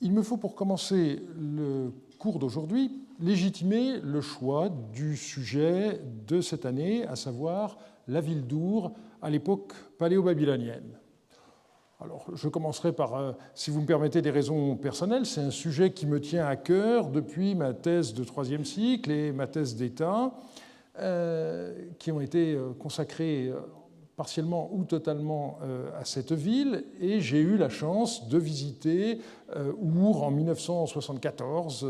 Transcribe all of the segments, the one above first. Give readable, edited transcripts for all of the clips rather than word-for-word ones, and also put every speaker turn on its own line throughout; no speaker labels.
Il me faut pour commencer le cours d'aujourd'hui légitimer le choix du sujet de cette année, à savoir la ville d'Our à l'époque paléo-babylonienne. Alors, je commencerai par, si vous me permettez, des raisons personnelles. C'est un sujet qui me tient à cœur depuis ma thèse de troisième cycle et ma thèse d'État, qui ont été consacrées partiellement ou totalement à cette ville. Et j'ai eu la chance de visiter Our en 1974,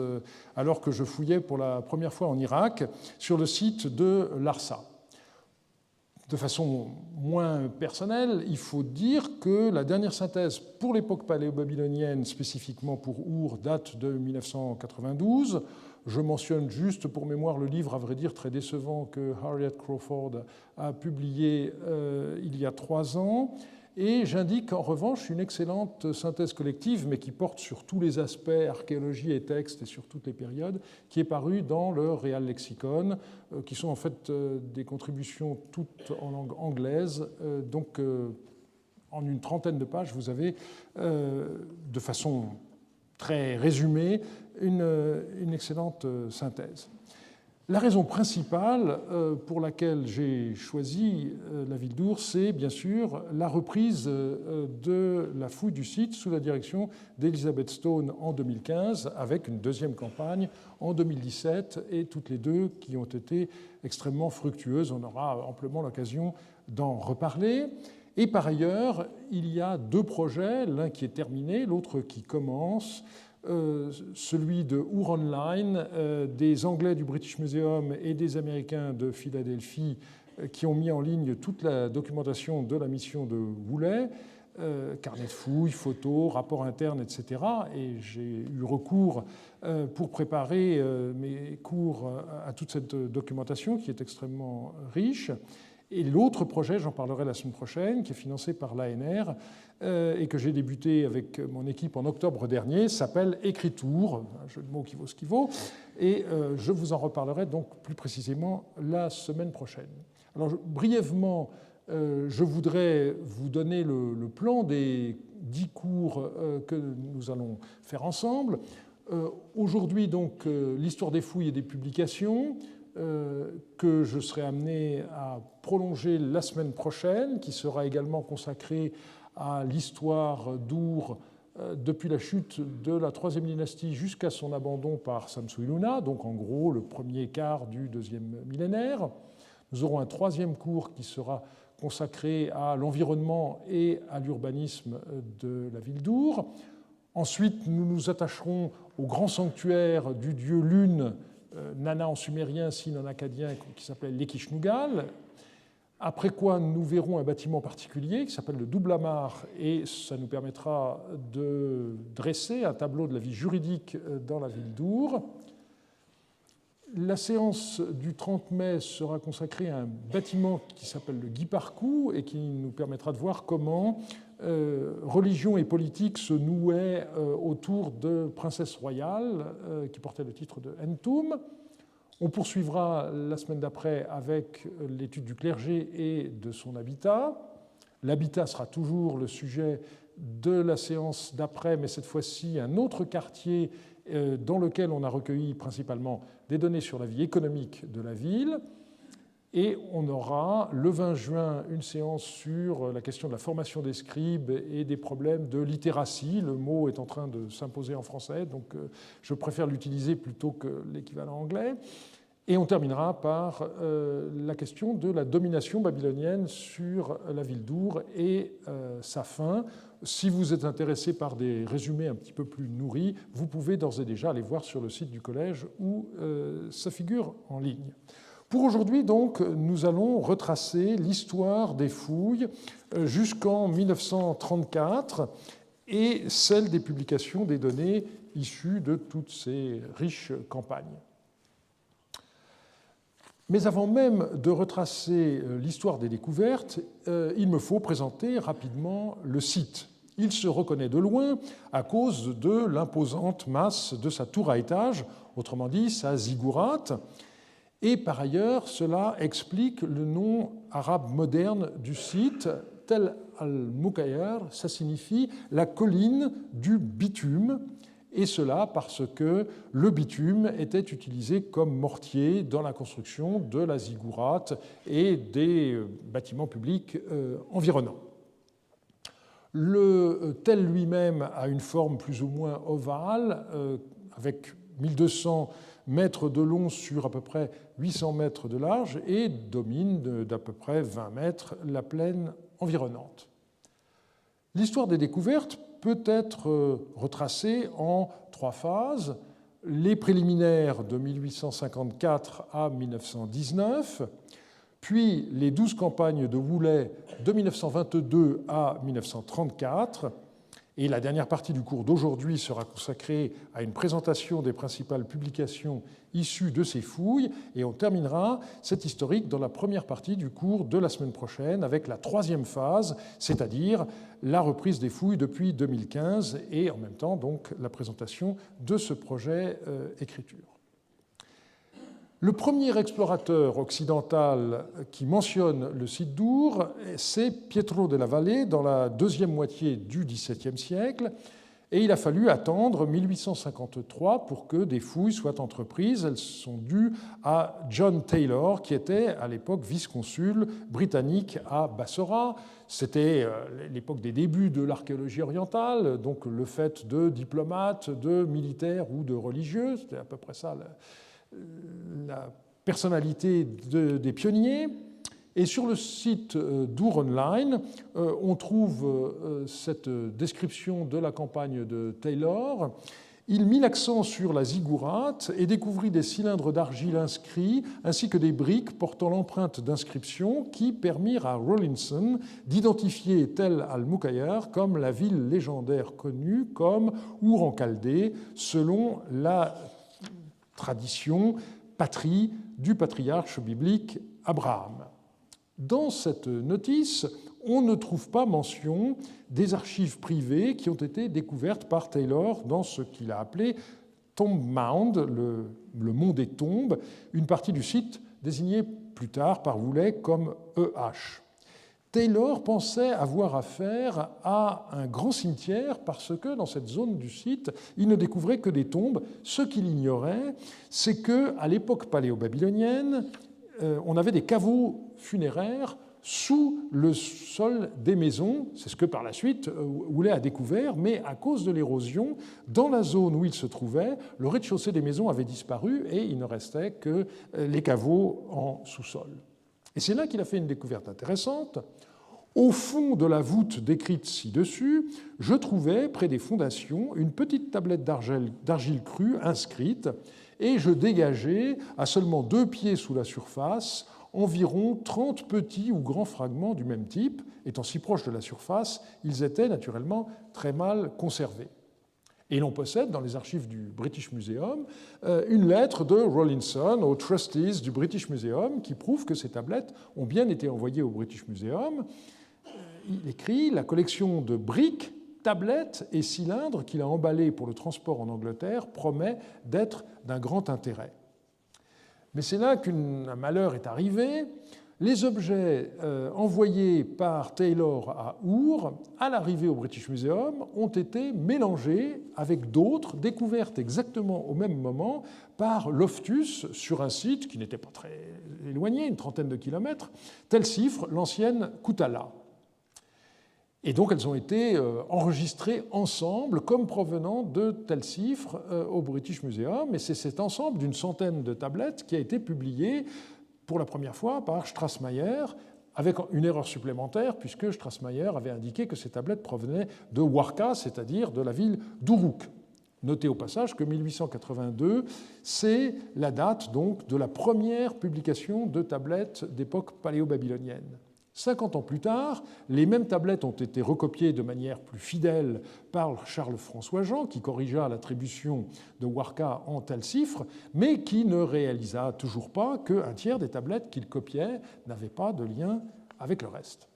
alors que je fouillais pour la première fois en Irak, sur le site de Larsa. De façon moins personnelle, il faut dire que la dernière synthèse pour l'époque paléo-babylonienne, spécifiquement pour Our, date de 1992. Je mentionne juste pour mémoire le livre, à vrai dire très décevant, que Harriet Crawford a publié il y a 3 ans. Et j'indique en revanche une excellente synthèse collective, mais qui porte sur tous les aspects, archéologie et texte, et sur toutes les périodes, qui est parue dans le Real Lexicon, qui sont en fait des contributions toutes en langue anglaise. Donc, en une trentaine de pages, vous avez, de façon très résumée, une excellente synthèse. La raison principale pour laquelle j'ai choisi la ville d'Our, c'est bien sûr la reprise de la fouille du site sous la direction d'Elizabeth Stone en 2015, avec une deuxième campagne en 2017, et toutes les deux qui ont été extrêmement fructueuses. On aura amplement l'occasion d'en reparler. Et par ailleurs, il y a 2 projets, l'un qui est terminé, l'autre qui commence. Celui de Our Online, des Anglais du British Museum et des Américains de Philadelphie qui ont mis en ligne toute la documentation de la mission de Woolley, carnet de fouilles, photos, rapports internes, etc. Et j'ai eu recours pour préparer mes cours à toute cette documentation qui est extrêmement riche. Et l'autre projet, j'en parlerai la semaine prochaine, qui est financé par l'ANR et que j'ai débuté avec mon équipe en octobre dernier, s'appelle Écritour, un jeu de mots qui vaut ce qu'il vaut, et je vous en reparlerai donc plus précisément la semaine prochaine. Alors brièvement, je voudrais vous donner le plan des 10 cours que nous allons faire ensemble. Aujourd'hui, donc, l'histoire des fouilles et des publications, que je serai amené à prolonger la semaine prochaine, qui sera également consacrée à l'histoire d'Our depuis la chute de la 3e dynastie jusqu'à son abandon par Samsu-Iluna, donc en gros le premier quart du 2e millénaire. Nous aurons un 3e cours qui sera consacré à l'environnement et à l'urbanisme de la ville d'Our. Ensuite, nous nous attacherons au grand sanctuaire du dieu Lune, Nana en sumérien, Sin en acadien, qui s'appelait l'Ekishnugal. Après quoi, nous verrons un bâtiment particulier qui s'appelle le Doublamar, et ça nous permettra de dresser un tableau de la vie juridique dans la ville d'Our. La séance du 30 mai sera consacrée à un bâtiment qui s'appelle le Guiparcou et qui nous permettra de voir comment religion et politique se nouaient autour de princesses royales qui portaient le titre de Entoum. On poursuivra la semaine d'après avec l'étude du clergé et de son habitat. L'habitat sera toujours le sujet de la séance d'après, mais cette fois-ci un autre quartier dans lequel on a recueilli principalement des données sur la vie économique de la ville. Et on aura le 20 juin une séance sur la question de la formation des scribes et des problèmes de littératie. Le mot est en train de s'imposer en français, donc je préfère l'utiliser plutôt que l'équivalent anglais. Et on terminera par la question de la domination babylonienne sur la ville d'Our et sa fin. Si vous êtes intéressé par des résumés un petit peu plus nourris, vous pouvez d'ores et déjà aller voir sur le site du collège où ça figure en ligne. Pour aujourd'hui, donc, nous allons retracer l'histoire des fouilles jusqu'en 1934 et celle des publications des données issues de toutes ces riches campagnes. Mais avant même de retracer l'histoire des découvertes, il me faut présenter rapidement le site. Il se reconnaît de loin à cause de l'imposante masse de sa tour à étage, autrement dit sa ziggourate. Et par ailleurs, cela explique le nom arabe moderne du site, Tel al-Mukayyar, ça signifie la colline du bitume. et cela parce que le bitume était utilisé comme mortier dans la construction de la ziggourate et des bâtiments publics environnants. Le tel lui-même a une forme plus ou moins ovale, avec 1200 mètres de long sur à peu près 800 mètres de large et domine d'à peu près 20 mètres la plaine environnante. L'histoire des découvertes peut être retracée en 3 phases. Les préliminaires de 1854 à 1919, puis les 12 campagnes de Woolley de 1922 à 1934, et la dernière partie du cours d'aujourd'hui sera consacrée à une présentation des principales publications issues de ces fouilles, et on terminera cette historique dans la première partie du cours de la semaine prochaine avec la 3e phase, c'est-à-dire la reprise des fouilles depuis 2015 et en même temps donc la présentation de ce projet écriture. Le premier explorateur occidental qui mentionne le site d'Our, c'est Pietro della Valle dans la deuxième moitié du XVIIe siècle, et il a fallu attendre 1853 pour que des fouilles soient entreprises. Elles sont dues à John Taylor, qui était à l'époque vice-consul britannique à Bassora. C'était l'époque des débuts de l'archéologie orientale, donc le fait de diplomates, de militaires ou de religieux, c'était à peu près ça la personnalité des pionniers. Et sur le site d'Our Online, on trouve cette description de la campagne de Taylor. Il mit l'accent sur la ziggourate et découvrit des cylindres d'argile inscrits ainsi que des briques portant l'empreinte d'inscription qui permirent à Rawlinson d'identifier Tel al-Mukayyar comme la ville légendaire connue comme Our en Chaldée, selon la tradition patrie du patriarche biblique Abraham. Dans cette notice, on ne trouve pas mention des archives privées qui ont été découvertes par Taylor dans ce qu'il a appelé Tomb Mound, le mont des tombes, une partie du site désignée plus tard par Woolley comme EH. Taylor pensait avoir affaire à un grand cimetière parce que dans cette zone du site, il ne découvrait que des tombes. Ce qu'il ignorait, c'est qu'à l'époque paléo-babylonienne, on avait des caveaux funéraires sous le sol des maisons. C'est ce que par la suite Woolley a découvert, mais à cause de l'érosion, dans la zone où il se trouvait, le rez-de-chaussée des maisons avait disparu et il ne restait que les caveaux en sous-sol. Et c'est là qu'il a fait une découverte intéressante. Au fond de la voûte décrite ci-dessus, je trouvais, près des fondations, une petite tablette d'argile crue inscrite, et je dégageais, à seulement 2 pieds sous la surface, environ 30 petits ou grands fragments du même type. Étant si proches de la surface, ils étaient naturellement très mal conservés. Et l'on possède dans les archives du British Museum une lettre de Rawlinson aux trustees du British Museum qui prouve que ces tablettes ont bien été envoyées au British Museum. Il écrit « La collection de briques, tablettes et cylindres qu'il a emballés pour le transport en Angleterre promet d'être d'un grand intérêt. » Mais c'est là qu'un malheur est arrivé. Les objets envoyés par Taylor à Our, à l'arrivée au British Museum, ont été mélangés avec d'autres découvertes exactement au même moment par Loftus sur un site qui n'était pas très éloigné, une trentaine de kilomètres, Telsifre, l'ancienne Koutala. Et donc elles ont été enregistrées ensemble comme provenant de Telsifre au British Museum, et c'est cet ensemble d'une centaine de tablettes qui a été publié pour la première fois par Strassmayer, avec une erreur supplémentaire, puisque Strassmayer avait indiqué que ces tablettes provenaient de Warka, c'est-à-dire de la ville d'Uruk. Notez au passage que 1882, c'est la date donc de la première publication de tablettes d'époque paléo-babylonienne. 50 ans plus tard, les mêmes tablettes ont été recopiées de manière plus fidèle par Charles-François Jean, qui corrigea l'attribution de Warka en Telsifre, mais qui ne réalisa toujours pas qu'un tiers des tablettes qu'il copiait n'avaient pas de lien avec le reste.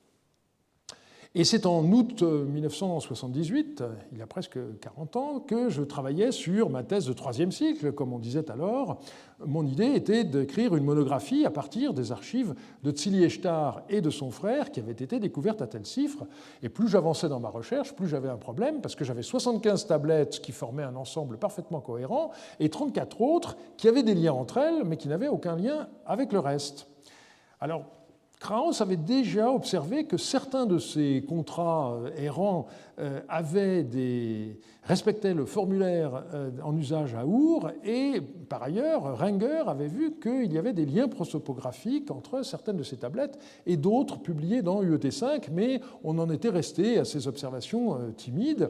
Et c'est en août 1978, il y a presque 40 ans, que je travaillais sur ma thèse de troisième cycle, comme on disait alors. Mon idée était d'écrire une monographie à partir des archives de Tzili Eshtar et de son frère qui avaient été découvertes à Tel-Sifre. Et plus j'avançais dans ma recherche, plus j'avais un problème, parce que j'avais 75 tablettes qui formaient un ensemble parfaitement cohérent et 34 autres qui avaient des liens entre elles, mais qui n'avaient aucun lien avec le reste. Alors, Krauss avait déjà observé que certains de ces contrats errants respectaient le formulaire en usage à Our, et par ailleurs, Renger avait vu qu'il y avait des liens prosopographiques entre certaines de ces tablettes et d'autres publiées dans UET5, mais on en était resté à ces observations timides.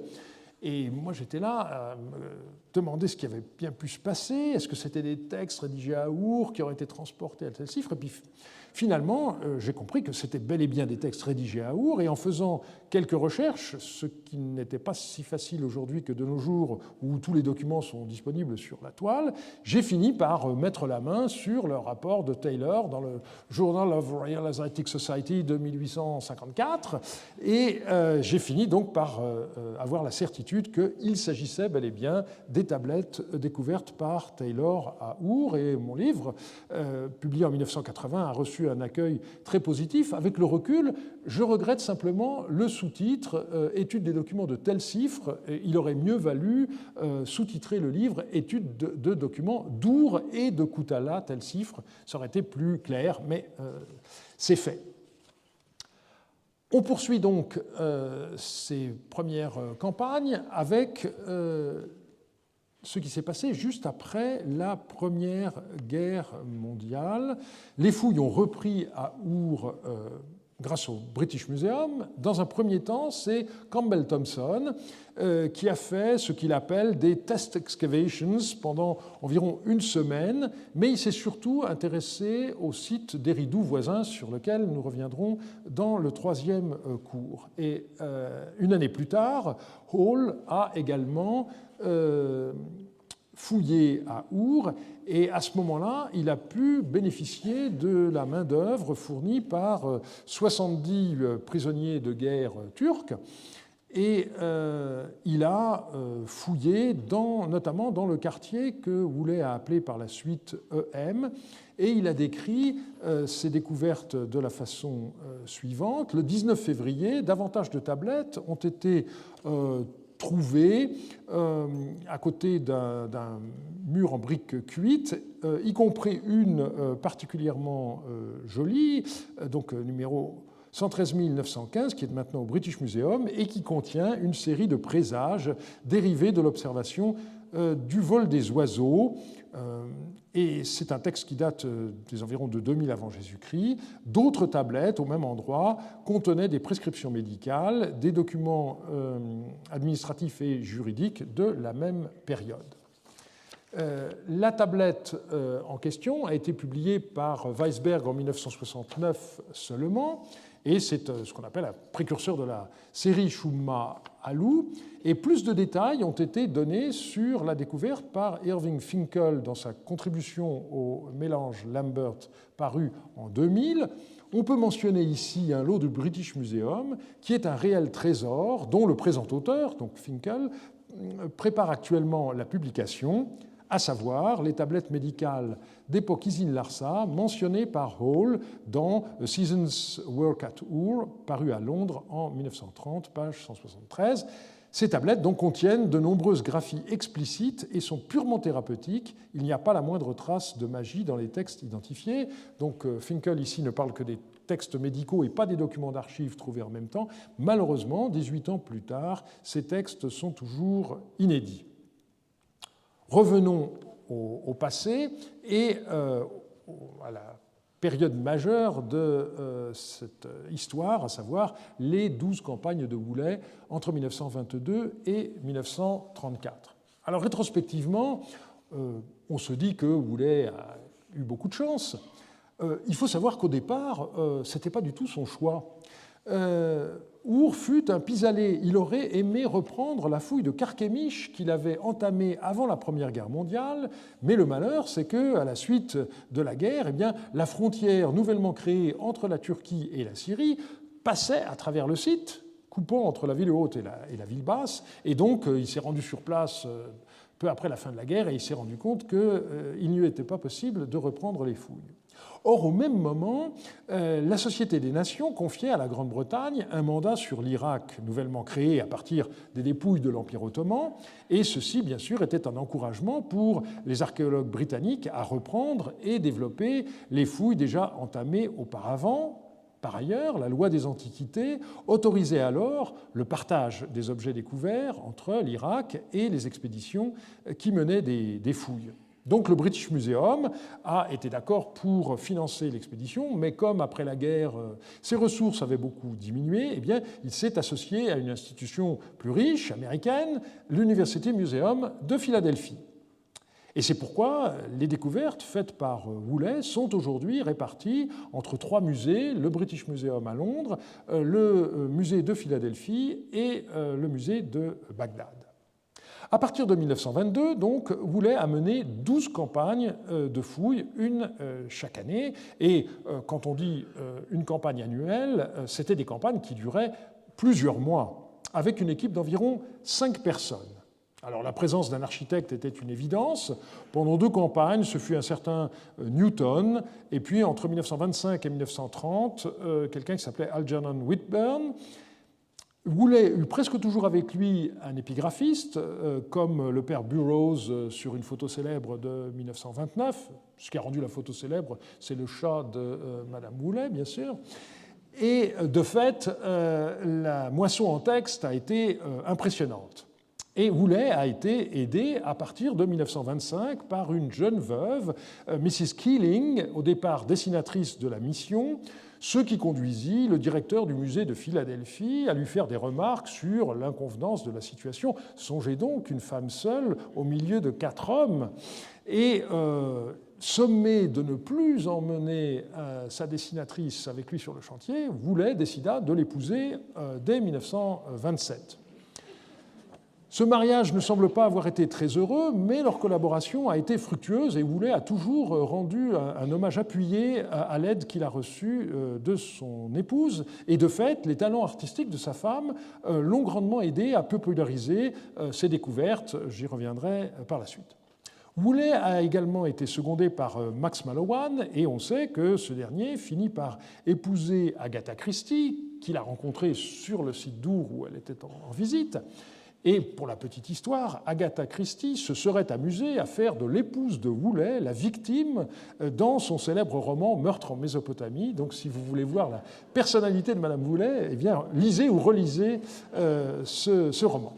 Et moi, j'étais là à me demander ce qui avait bien pu se passer. Est-ce que c'était des textes rédigés à Our qui auraient été transportés à Tel-Sifre? Et puis, finalement, j'ai compris que c'était bel et bien des textes rédigés à Our. Et en faisant quelques recherches, ce qui n'était pas si facile aujourd'hui que de nos jours, où tous les documents sont disponibles sur la toile, j'ai fini par mettre la main sur le rapport de Taylor dans le Journal of Royal Asiatic Society de 1854. Et j'ai fini donc par avoir la certitude qu'il s'agissait bel et bien des tablettes découvertes par Taylor à Our. Et mon livre, publié en 1980, a reçu un accueil très positif. Avec le recul, je regrette simplement le sous-titre « Étude des documents de Tel-Sifre ». Il aurait mieux valu sous-titrer le livre « Étude de documents d'Our et de Koutala, Tel-Sifre ». Ça aurait été plus clair, mais c'est fait. On poursuit donc ces premières campagnes avec ce qui s'est passé juste après la Première Guerre mondiale. Les fouilles ont repris à Our grâce au British Museum. Dans un premier temps, c'est Campbell Thompson qui a fait ce qu'il appelle des test excavations pendant environ une semaine, mais il s'est surtout intéressé au site d'Eridu voisin sur lequel nous reviendrons dans le troisième cours. Et une année plus tard, Hall a également fouillé à Our, et à ce moment-là, il a pu bénéficier de la main-d'œuvre fournie par 70 prisonniers de guerre turcs, et il a fouillé notamment dans le quartier que Woolley a appelé par la suite EM, et il a décrit ces découvertes de la façon suivante. Le 19 février, davantage de tablettes ont été trouvées à côté d'un mur en briques cuites, y compris une particulièrement jolie, donc numéro 113 915, qui est maintenant au British Museum, et qui contient une série de présages dérivés de l'observation du vol des oiseaux. Et c'est un texte qui date des environs de 2000 avant Jésus-Christ. D'autres tablettes, au même endroit, contenaient des prescriptions médicales, des documents administratifs et juridiques de la même période. La tablette en question a été publiée par Weisberg en 1969 seulement, et c'est ce qu'on appelle un précurseur de la série Shumma-Alu. Et plus de détails ont été donnés sur la découverte par Irving Finkel dans sa contribution au mélange Lambert paru en 2000. On peut mentionner ici un lot du British Museum qui est un réel trésor dont le présent auteur, donc Finkel, prépare actuellement la publication, à savoir les tablettes médicales d'époque Isin Larsa mentionnées par Hall dans A Season's Work at Our, paru à Londres en 1930, page 173. Ces tablettes donc contiennent de nombreuses graphies explicites et sont purement thérapeutiques. Il n'y a pas la moindre trace de magie dans les textes identifiés. Donc Finkel ici ne parle que des textes médicaux et pas des documents d'archives trouvés en même temps. Malheureusement, 18 ans plus tard, ces textes sont toujours inédits. Revenons au passé et à la période majeure de cette histoire, à savoir les 12 campagnes de Woolley entre 1922 et 1934. Alors rétrospectivement, on se dit que Woolley a eu beaucoup de chance. Il faut savoir qu'au départ, ce n'était pas du tout son choix. Our fut un pis-aller. Il aurait aimé reprendre la fouille de Carchemish qu'il avait entamée avant la Première Guerre mondiale, mais le malheur, c'est qu'à la suite de la guerre, eh bien, la frontière nouvellement créée entre la Turquie et la Syrie passait à travers le site coupant entre la ville haute et la ville basse. Et donc, il s'est rendu sur place peu après la fin de la guerre et il s'est rendu compte qu'il n'y était pas possible de reprendre les fouilles. Or, au même moment, la Société des Nations confiait à la Grande-Bretagne un mandat sur l'Irak nouvellement créé à partir des dépouilles de l'Empire ottoman, et ceci, bien sûr, était un encouragement pour les archéologues britanniques à reprendre et développer les fouilles déjà entamées auparavant. Par ailleurs, la loi des Antiquités autorisait alors le partage des objets découverts entre l'Irak et les expéditions qui menaient des fouilles. Donc le British Museum a été d'accord pour financer l'expédition, mais comme après la guerre, ses ressources avaient beaucoup diminué, eh bien, il s'est associé à une institution plus riche, américaine, l'University Museum de Philadelphie. Et c'est pourquoi les découvertes faites par Woolley sont aujourd'hui réparties entre 3 musées, le British Museum à Londres, le musée de Philadelphie et le musée de Bagdad. À partir de 1922, donc, Woolley a mené 12 campagnes de fouilles, une chaque année. Et quand on dit une campagne annuelle, c'était des campagnes qui duraient plusieurs mois, avec une équipe d'environ 5 personnes. Alors la présence d'un architecte était une évidence. Pendant 2 campagnes, ce fut un certain Newton, et puis entre 1925 et 1930, quelqu'un qui s'appelait Algernon Whitburn. Woolley eut presque toujours avec lui un épigraphiste, comme le père Burroughs sur une photo célèbre de 1929. Ce qui a rendu la photo célèbre, c'est le chat de Madame Woolley, bien sûr. Et de fait, la moisson en texte a été impressionnante. Et Woolley a été aidé à partir de 1925 par une jeune veuve, Mrs. Keeling, au départ dessinatrice de la mission, ce qui conduisit le directeur du musée de Philadelphie à lui faire des remarques sur l'inconvenance de la situation. Songez donc une femme seule au milieu de 4 hommes. Et sommé de ne plus emmener sa dessinatrice avec lui sur le chantier, Woolley décida de l'épouser dès 1927. Ce mariage ne semble pas avoir été très heureux, mais leur collaboration a été fructueuse et Woolley a toujours rendu un hommage appuyé à l'aide qu'il a reçue de son épouse. Et de fait, les talents artistiques de sa femme l'ont grandement aidé à populariser ses découvertes. J'y reviendrai par la suite. Woolley a également été secondé par Max Mallowan et on sait que ce dernier finit par épouser Agatha Christie, qu'il a rencontrée sur le site d'Our où elle était en visite. Et pour la petite histoire, Agatha Christie se serait amusée à faire de l'épouse de Woolley la victime dans son célèbre roman Meurtre en Mésopotamie. Donc si vous voulez voir la personnalité de Madame Woolley, eh bien, lisez ou relisez ce roman.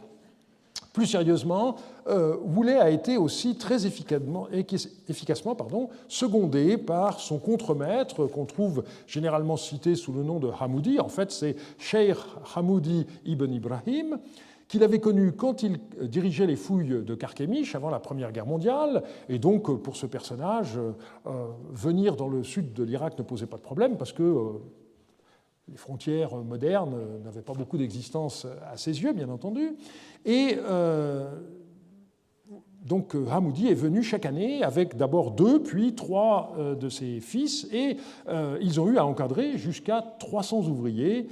Plus sérieusement, Woolley a été aussi très efficacement secondé par son contremaître, qu'on trouve généralement cité sous le nom de Hamoudi. En fait, c'est Cheikh Hamoudi ibn Ibrahim, qu'il avait connu quand il dirigeait les fouilles de Carchemish avant la Première Guerre mondiale. Et donc, pour ce personnage, venir dans le sud de l'Irak ne posait pas de problème parce que les frontières modernes n'avaient pas beaucoup d'existence à ses yeux, bien entendu. Et donc Hamoudi est venu chaque année avec d'abord 2, puis 3 de ses fils, et ils ont eu à encadrer jusqu'à 300 ouvriers,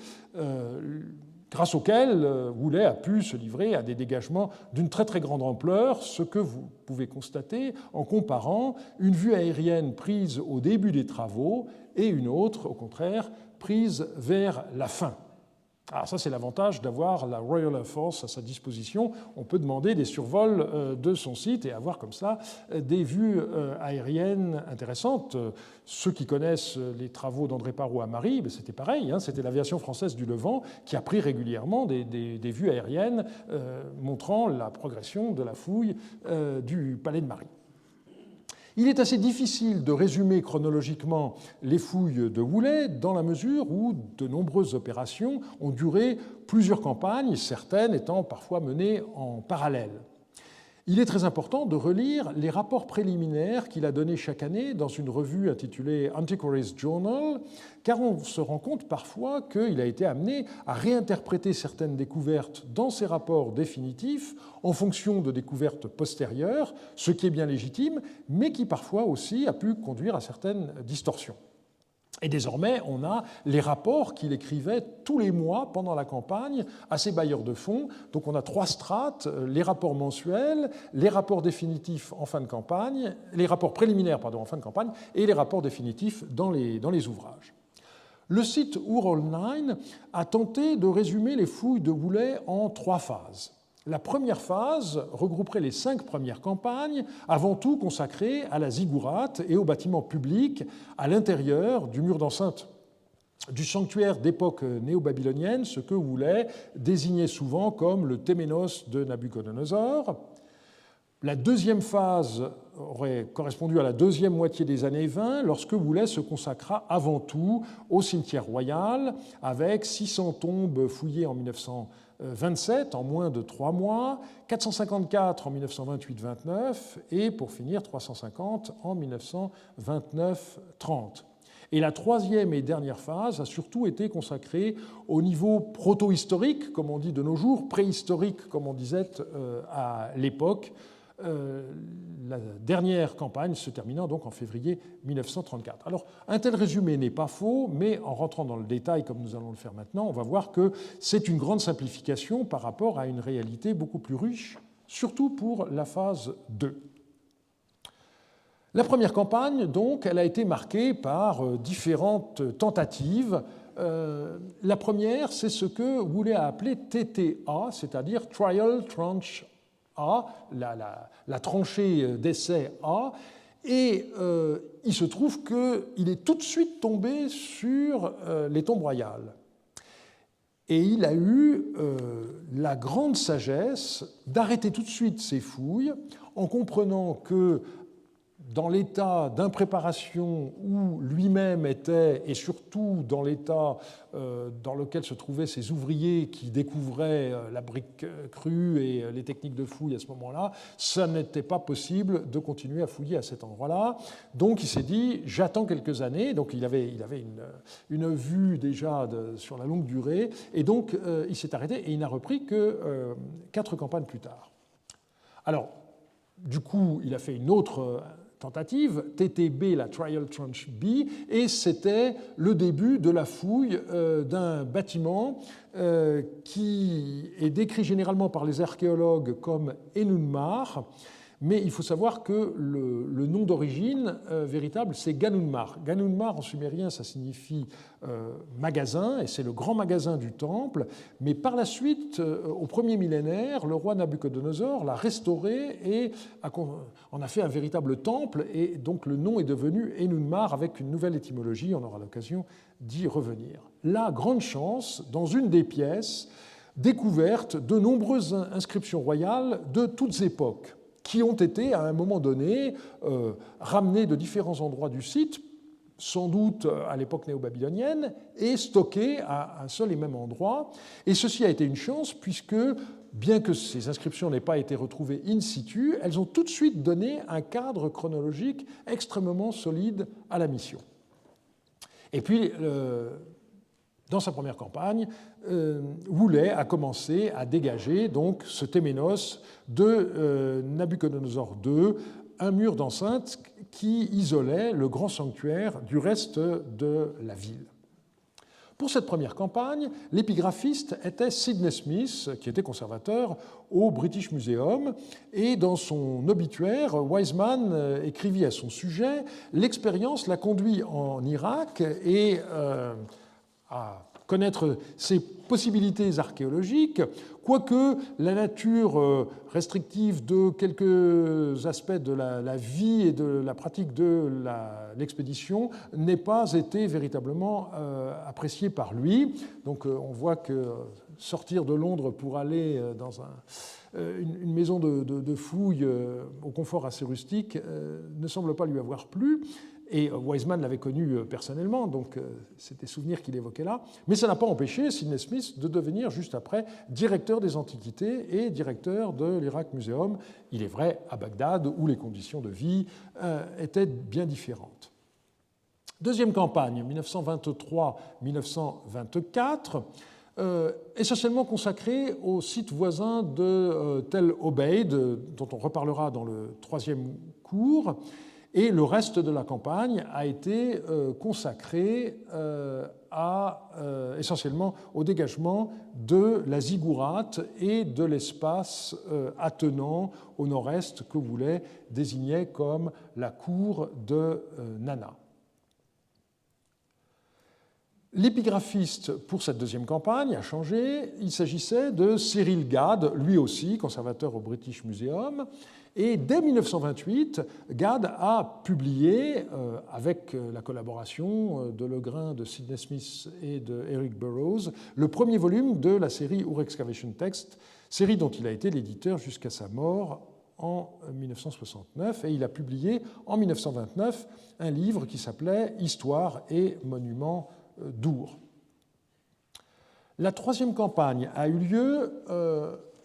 grâce auxquels Woolley a pu se livrer à des dégagements d'une très très grande ampleur, ce que vous pouvez constater en comparant une vue aérienne prise au début des travaux et une autre, au contraire, prise vers la fin. Alors ça, c'est l'avantage d'avoir la Royal Air Force à sa disposition. On peut demander des survols de son site et avoir comme ça des vues aériennes intéressantes. Ceux qui connaissent les travaux d'André Parot à Marie, c'était pareil, c'était l'aviation française du Levant qui a pris régulièrement des vues aériennes montrant la progression de la fouille du palais de Marie. Il est assez difficile de résumer chronologiquement les fouilles de Woolley dans la mesure où de nombreuses opérations ont duré plusieurs campagnes, certaines étant parfois menées en parallèle. Il est très important de relire les rapports préliminaires qu'il a donnés chaque année dans une revue intitulée Antiquaries Journal, car on se rend compte parfois qu'il a été amené à réinterpréter certaines découvertes dans ses rapports définitifs en fonction de découvertes postérieures, ce qui est bien légitime, mais qui parfois aussi a pu conduire à certaines distorsions. Et désormais, on a les rapports qu'il écrivait tous les mois pendant la campagne à ses bailleurs de fonds. Donc on a 3 strates, les rapports mensuels, les rapports définitifs en fin de campagne, les rapports préliminaires en fin de campagne, et les rapports définitifs dans les ouvrages. Le site Our-All-Nine a tenté de résumer les fouilles de Woolley en 3 phases. La première phase regrouperait les 5 premières campagnes, avant tout consacrées à la ziggourate et aux bâtiments publics à l'intérieur du mur d'enceinte du sanctuaire d'époque néo-babylonienne, ce que Woolley désignait souvent comme le Téménos de Nabuchodonosor. La deuxième phase aurait correspondu à la deuxième moitié des années 20, lorsque Woolley se consacra avant tout au cimetière royal, avec 600 tombes fouillées en 1927, en moins de 3 mois, 454 en 1928-29, et pour finir 350 en 1929-30. Et la troisième et dernière phase a surtout été consacrée au niveau proto-historique, comme on dit de nos jours, préhistorique, comme on disait à l'époque, la dernière campagne se terminant donc en février 1934. Alors, un tel résumé n'est pas faux, mais en rentrant dans le détail, comme nous allons le faire maintenant, on va voir que c'est une grande simplification par rapport à une réalité beaucoup plus riche, surtout pour la phase 2. La première campagne, donc, elle a été marquée par différentes tentatives. La première, c'est ce que Woolley a appelé TTA, c'est-à-dire Trial Tranche A, la tranchée d'essai A, et il se trouve qu'il est tout de suite tombé sur les tombes royales. Et il a eu la grande sagesse d'arrêter tout de suite ses fouilles en comprenant que dans l'état d'impréparation où lui-même était, et surtout dans l'état dans lequel se trouvaient ces ouvriers qui découvraient la brique crue et les techniques de fouille à ce moment-là, ça n'était pas possible de continuer à fouiller à cet endroit-là. Donc il s'est dit, j'attends quelques années. Donc il avait une vue déjà sur la longue durée, et donc il s'est arrêté et il n'a repris que 4 campagnes plus tard. Alors, du coup, il a fait une autre tentative, TTB, la Trial Tranche B, et c'était le début de la fouille d'un bâtiment qui est décrit généralement par les archéologues comme Enunmar, mais il faut savoir que le nom d'origine véritable, c'est Ganunmar. Ganunmar, en sumérien, ça signifie magasin, et c'est le grand magasin du temple, mais par la suite, au premier millénaire, le roi Nabuchodonosor l'a restauré et en a fait un véritable temple, et donc le nom est devenu Enunmar avec une nouvelle étymologie, on aura l'occasion d'y revenir. La grande chance, dans une des pièces, découverte de nombreuses inscriptions royales de toutes époques, qui ont été, à un moment donné, ramenés de différents endroits du site, sans doute à l'époque néo-babylonienne, et stockés à un seul et même endroit. Et ceci a été une chance, puisque, bien que ces inscriptions n'aient pas été retrouvées in situ, elles ont tout de suite donné un cadre chronologique extrêmement solide à la mission. Et puis, dans sa première campagne, Woolley a commencé à dégager donc ce téménos de Nabuchodonosor II, un mur d'enceinte qui isolait le grand sanctuaire du reste de la ville. Pour cette première campagne, l'épigraphiste était Sidney Smith, qui était conservateur au British Museum, et dans son obituaire, Wiseman écrivit à son sujet « L'expérience l'a conduit en Irak et à connaître ses possibilités archéologiques, quoique la nature restrictive de quelques aspects de la vie et de la pratique de l'expédition n'ait pas été véritablement appréciée par lui. Donc on voit que sortir de Londres pour aller dans une maison de fouilles au confort assez rustique ne semble pas lui avoir plu. Et Wiseman l'avait connu personnellement, donc c'est des souvenirs qu'il évoquait là. Mais ça n'a pas empêché Sidney Smith de devenir, juste après, directeur des Antiquités et directeur de l'Iraq Museum, il est vrai, à Bagdad, où les conditions de vie étaient bien différentes. Deuxième campagne, 1923-1924, essentiellement consacrée au site voisin de Tel Obeid, dont on reparlera dans le troisième cours. Et le reste de la campagne a été consacré essentiellement au dégagement de la ziggourate et de l'espace attenant au nord-est que Woolley désignait comme la cour de Nana. L'épigraphiste pour cette deuxième campagne a changé. Il s'agissait de Cyril Gad, lui aussi conservateur au British Museum. Et dès 1928, Gad a publié, avec la collaboration de Legrain, de Sidney Smith et de Eric Burroughs, le premier volume de la série Ur Excavation Text, série dont il a été l'éditeur jusqu'à sa mort en 1969. Et il a publié en 1929 un livre qui s'appelait Histoire et monuments d'Ur. La troisième campagne a eu lieu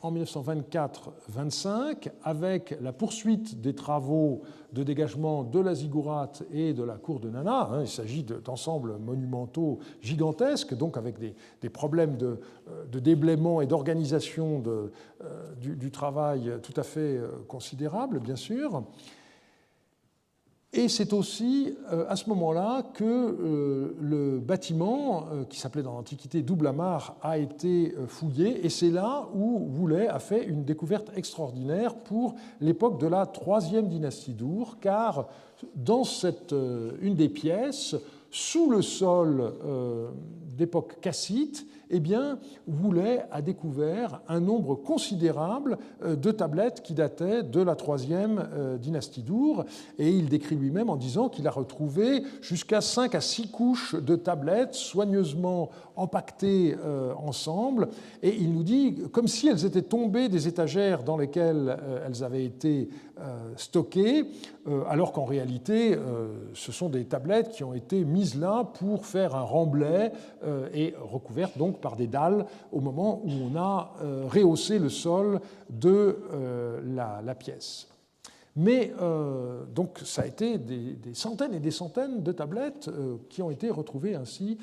en 1924-25 avec la poursuite des travaux de dégagement de la ziggourate et de la cour de Nana. Il s'agit d'ensembles monumentaux gigantesques, donc avec des problèmes de déblaiement et d'organisation du travail tout à fait considérables, bien sûr. Et c'est aussi à ce moment-là que le bâtiment, qui s'appelait dans l'Antiquité Double Amarre, a été fouillé. Et c'est là où Woolley a fait une découverte extraordinaire pour l'époque de la troisième dynastie d'Ur, car dans une des pièces, sous le sol d'époque cassite, eh bien, Woolley a découvert un nombre considérable de tablettes qui dataient de la troisième dynastie d'Ur, et il décrit lui-même en disant qu'il a retrouvé jusqu'à 5 à 6 couches de tablettes soigneusement empaquetées ensemble, et il nous dit comme si elles étaient tombées des étagères dans lesquelles elles avaient été stockées, alors qu'en réalité, ce sont des tablettes qui ont été mises là pour faire un remblai et recouvertes donc par des dalles au moment où on a rehaussé le sol de la pièce. Mais donc ça a été des centaines et des centaines de tablettes qui ont été retrouvées ainsi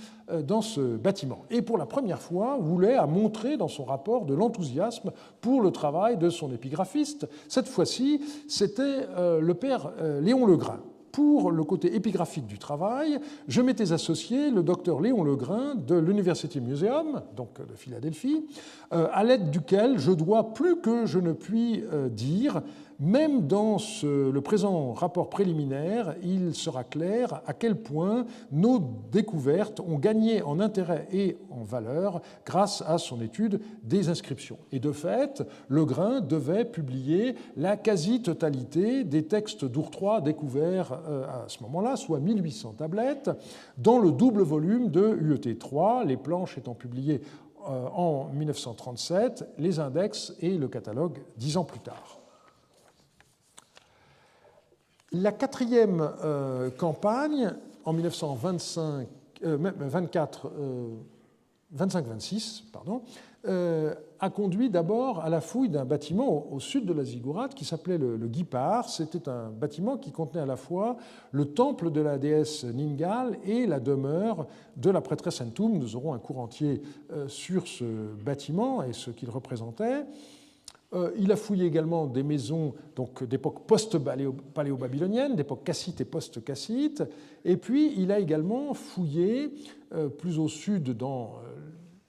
dans ce bâtiment. Et pour la première fois, Woolley a montré dans son rapport de l'enthousiasme pour le travail de son épigraphiste. Cette fois-ci, c'était le père Léon Legrain. Pour le côté épigraphique du travail, je m'étais associé le docteur Léon Legrain de l'University Museum, donc de Philadelphie, à l'aide duquel je dois plus que je ne puis dire, même dans le présent rapport préliminaire, il sera clair à quel point nos découvertes ont gagné en intérêt et en valeur grâce à son étude des inscriptions. Et de fait, Legrain devait publier la quasi-totalité des textes d'Ur III découverts à ce moment-là, soit 1800 tablettes, dans le double volume de UET 3, les planches étant publiées en 1937, les index et le catalogue 10 ans plus tard. La quatrième campagne, en 1925-26, a conduit d'abord à la fouille d'un bâtiment au sud de la ziggourate qui s'appelait le Guipar. C'était un bâtiment qui contenait à la fois le temple de la déesse Ningal et la demeure de la prêtresse Entum. Nous aurons un cours entier sur ce bâtiment et ce qu'il représentait. Il a fouillé également des maisons d'époque post-paléo-babylonienne, d'époque cassite et post-cassite. Et puis, il a également fouillé, plus au sud, dans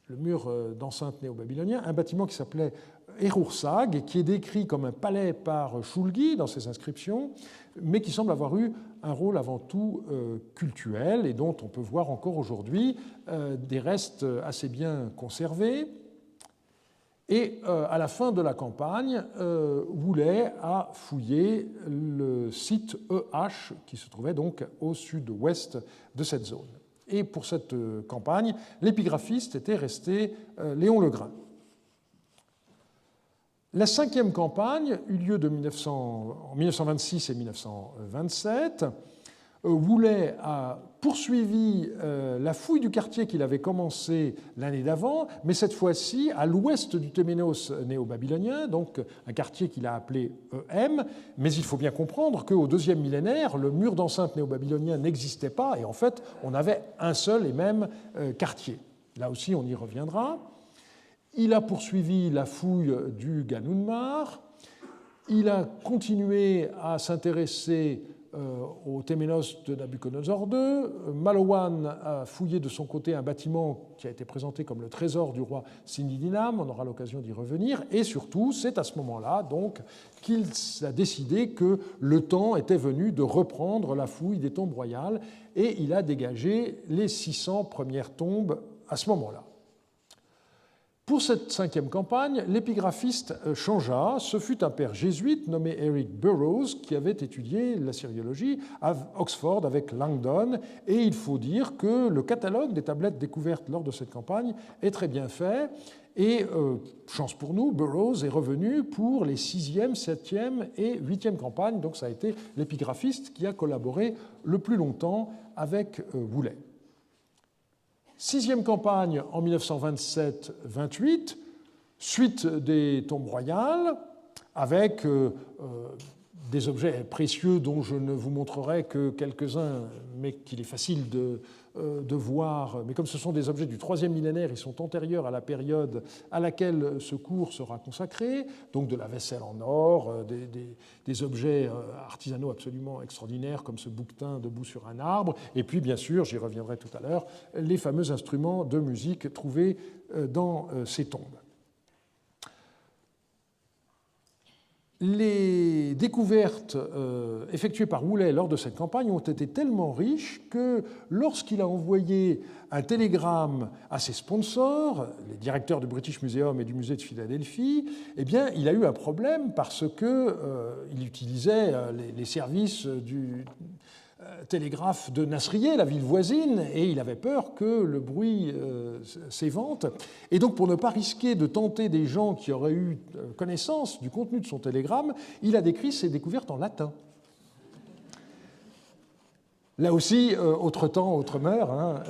le mur d'enceinte néo-babylonien, un bâtiment qui s'appelait Erursag, qui est décrit comme un palais par Shulgi dans ses inscriptions, mais qui semble avoir eu un rôle avant tout cultuel et dont on peut voir encore aujourd'hui des restes assez bien conservés. Et à la fin de la campagne, Woolley a fouillé le site EH, qui se trouvait donc au sud-ouest de cette zone. Et pour cette campagne, l'épigraphiste était resté Léon Legrain. La cinquième campagne eut lieu en 1926 et 1927. Woolley a poursuivi la fouille du quartier qu'il avait commencé l'année d'avant, mais cette fois-ci à l'ouest du Téménos néo-babylonien, donc un quartier qu'il a appelé EM. Mais il faut bien comprendre qu'au deuxième millénaire, le mur d'enceinte néo-babylonien n'existait pas, et en fait, on avait un seul et même quartier. Là aussi, on y reviendra. Il a poursuivi la fouille du Ganunmar. Il a continué à s'intéresser au Téménos de Nabuchodonosor II. Malowan a fouillé de son côté un bâtiment qui a été présenté comme le trésor du roi Sinidinam, on aura l'occasion d'y revenir, et surtout, c'est à ce moment-là donc qu'il a décidé que le temps était venu de reprendre la fouille des tombes royales, et il a dégagé les 600 premières tombes à ce moment-là. Pour cette 5e campagne, l'épigraphiste changea. Ce fut un père jésuite nommé Eric Burroughs qui avait étudié l'assyriologie à Oxford avec Langdon. Et il faut dire que le catalogue des tablettes découvertes lors de cette campagne est très bien fait. Et, chance pour nous, Burroughs est revenu pour les 6e, 7e et 8e campagnes. Donc ça a été l'épigraphiste qui a collaboré le plus longtemps avec Woolley. 6e campagne en 1927-28, suite des tombes royales, avec des objets précieux dont je ne vous montrerai que quelques-uns, mais qu'il est facile de voir. Mais comme ce sont des objets du 3e millénaire, ils sont antérieurs à la période à laquelle ce cours sera consacré, donc de la vaisselle en or, des objets artisanaux absolument extraordinaires comme ce bouquetin debout sur un arbre, et puis bien sûr, j'y reviendrai tout à l'heure, les fameux instruments de musique trouvés dans ces tombes. Les découvertes effectuées par Woolley lors de cette campagne ont été tellement riches que lorsqu'il a envoyé un télégramme à ses sponsors, les directeurs du British Museum et du musée de Philadelphie, eh bien, il a eu un problème parce qu'il utilisait les services du télégraphe de Nasrieh, la ville voisine, et il avait peur que le bruit s'évente. Et donc, pour ne pas risquer de tenter des gens qui auraient eu connaissance du contenu de son télégramme, il a décrit ses découvertes en latin. Là aussi, autre temps, autre mœurs. Hein.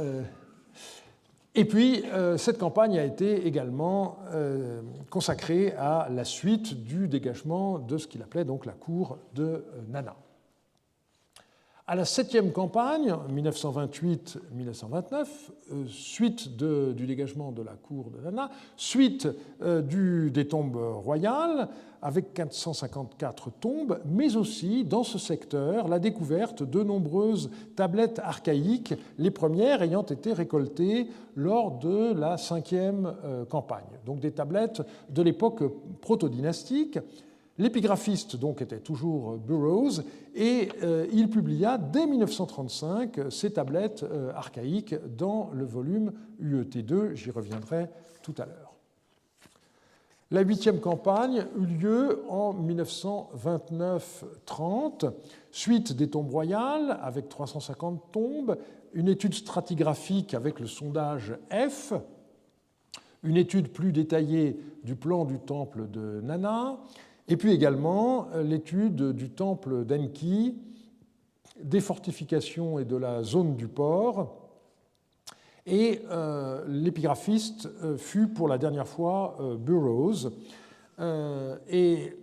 Et puis, cette campagne a été également consacrée à la suite du dégagement de ce qu'il appelait donc la cour de Nana. À la 7e campagne, 1928-1929, suite du dégagement de la cour de Nana, suite des tombes royales, avec 454 tombes, mais aussi, dans ce secteur, la découverte de nombreuses tablettes archaïques, les premières ayant été récoltées lors de la 5e campagne. Donc des tablettes de l'époque proto-dynastique. L'épigraphiste donc était toujours Burroughs et il publia dès 1935 ces tablettes archaïques dans le volume UET2, j'y reviendrai tout à l'heure. La 8e campagne eut lieu en 1929-30, suite des tombes royales avec 350 tombes, une étude stratigraphique avec le sondage F, une étude plus détaillée du plan du temple de Nana, et puis également l'étude du temple d'Enki, des fortifications et de la zone du port. Et l'épigraphiste fut pour la dernière fois Burroughs. Et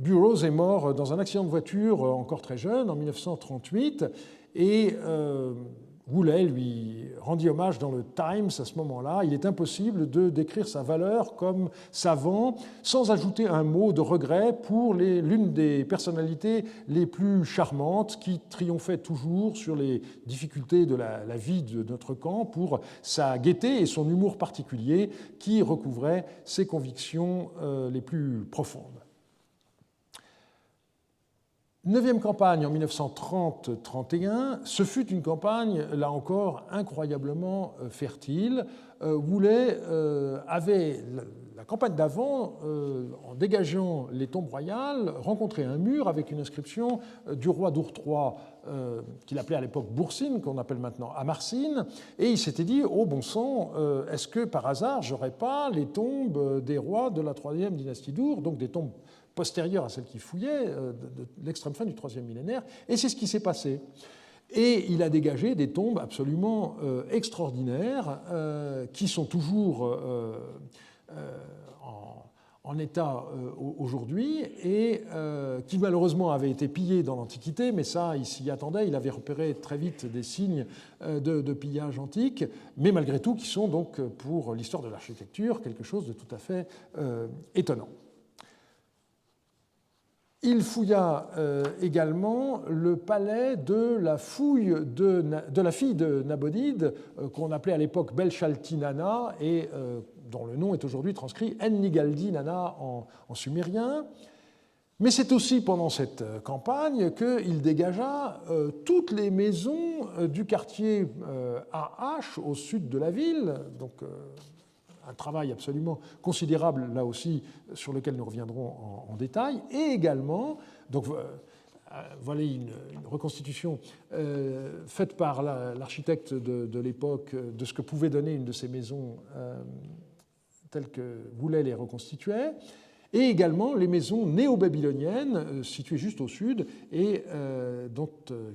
Burroughs est mort dans un accident de voiture encore très jeune, en 1938. Et Woolley lui rendit hommage dans le Times à ce moment-là. Il est impossible de décrire sa valeur comme savant sans ajouter un mot de regret pour l'une des personnalités les plus charmantes qui triomphait toujours sur les difficultés de la vie de notre camp pour sa gaieté et son humour particulier qui recouvrait ses convictions les plus profondes. 9e campagne en 1930-31, ce fut une campagne, là encore, incroyablement fertile. Woolley avait, la campagne d'avant, en dégageant les tombes royales, rencontré un mur avec une inscription du roi d'Ur III, qu'il appelait à l'époque Boursine, qu'on appelle maintenant Amarcine, et il s'était dit, oh bon sang, est-ce que par hasard, j'aurais pas les tombes des rois de la 3e dynastie d'Ur, donc des tombes postérieure à celle qui fouillait, de l'extrême fin du 3e millénaire, et c'est ce qui s'est passé. Et il a dégagé des tombes absolument extraordinaires qui sont toujours en état aujourd'hui et qui malheureusement avaient été pillées dans l'Antiquité, mais ça, il s'y attendait, il avait repéré très vite des signes de pillage antique, mais malgré tout qui sont donc pour l'histoire de l'architecture quelque chose de tout à fait étonnant. Il fouilla également le palais de la fille de Nabonide, qu'on appelait à l'époque Belshalti-Nana, et dont le nom est aujourd'hui transcrit Ennigaldi-Nana en sumérien. Mais c'est aussi pendant cette campagne qu'il dégagea toutes les maisons du quartier AH au sud de la ville, donc un travail absolument considérable là aussi sur lequel nous reviendrons en détail, et également, donc voilà une reconstitution faite par l'architecte de l'époque de ce que pouvait donner une de ces maisons telles que Woolley les reconstituait, et également les maisons néo-babyloniennes situées juste au sud et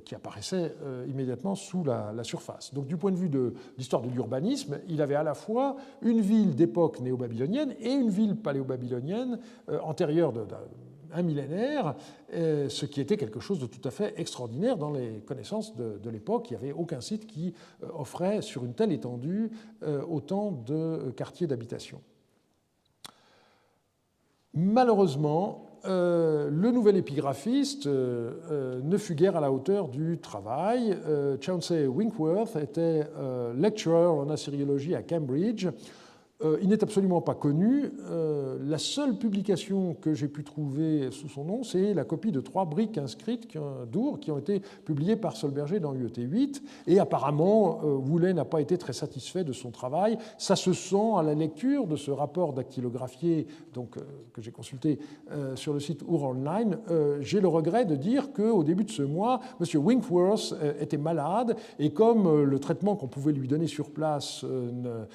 qui apparaissaient immédiatement sous la surface. Donc du point de vue de l'histoire de l'urbanisme, il avait à la fois une ville d'époque néo-babylonienne et une ville paléo-babylonienne antérieure d'un millénaire, ce qui était quelque chose de tout à fait extraordinaire dans les connaissances de l'époque. Il n'y avait aucun site qui offrait sur une telle étendue autant de quartiers d'habitation. Malheureusement, le nouvel épigraphiste ne fut guère à la hauteur du travail. Chauncey Winkworth était lecturer en assyriologie à Cambridge. Il n'est absolument pas connu. La seule publication que j'ai pu trouver sous son nom, c'est la copie de 3 briques inscrites d'Our qui ont été publiées par Solberger dans UET 8. Et apparemment, Woolley n'a pas été très satisfait de son travail. Ça se sent à la lecture de ce rapport dactylographié que j'ai consulté sur le site Our Online. J'ai le regret de dire qu'au début de ce mois, M. Winkworth était malade et comme le traitement qu'on pouvait lui donner sur place ne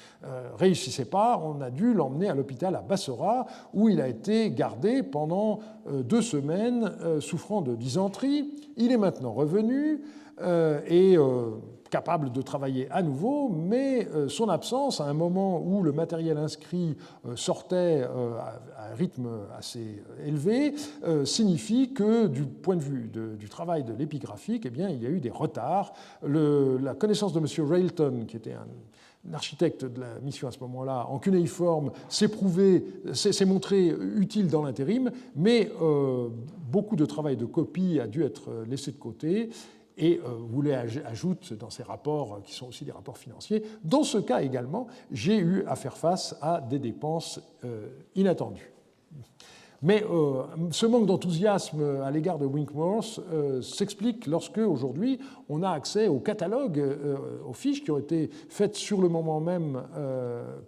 réussissait pas, on a dû l'emmener à l'hôpital à Bassora, où il a été gardé pendant 2 semaines, souffrant de dysenterie. Il est maintenant revenu et capable de travailler à nouveau, mais son absence, à un moment où le matériel inscrit sortait à un rythme assez élevé, signifie que du point de vue du travail de l'épigraphique, eh bien, il y a eu des retards. La connaissance de M. Railton, qui était un architecte de la mission à ce moment-là, en cunéiforme, s'est montré utile dans l'intérim, mais beaucoup de travail de copie a dû être laissé de côté. Et Woolley ajoute dans ses rapports, qui sont aussi des rapports financiers, dans ce cas également, j'ai eu à faire face à des dépenses inattendues. Mais ce manque d'enthousiasme à l'égard de Winkworth s'explique lorsque, aujourd'hui, on a accès au catalogue, aux fiches qui ont été faites sur le moment même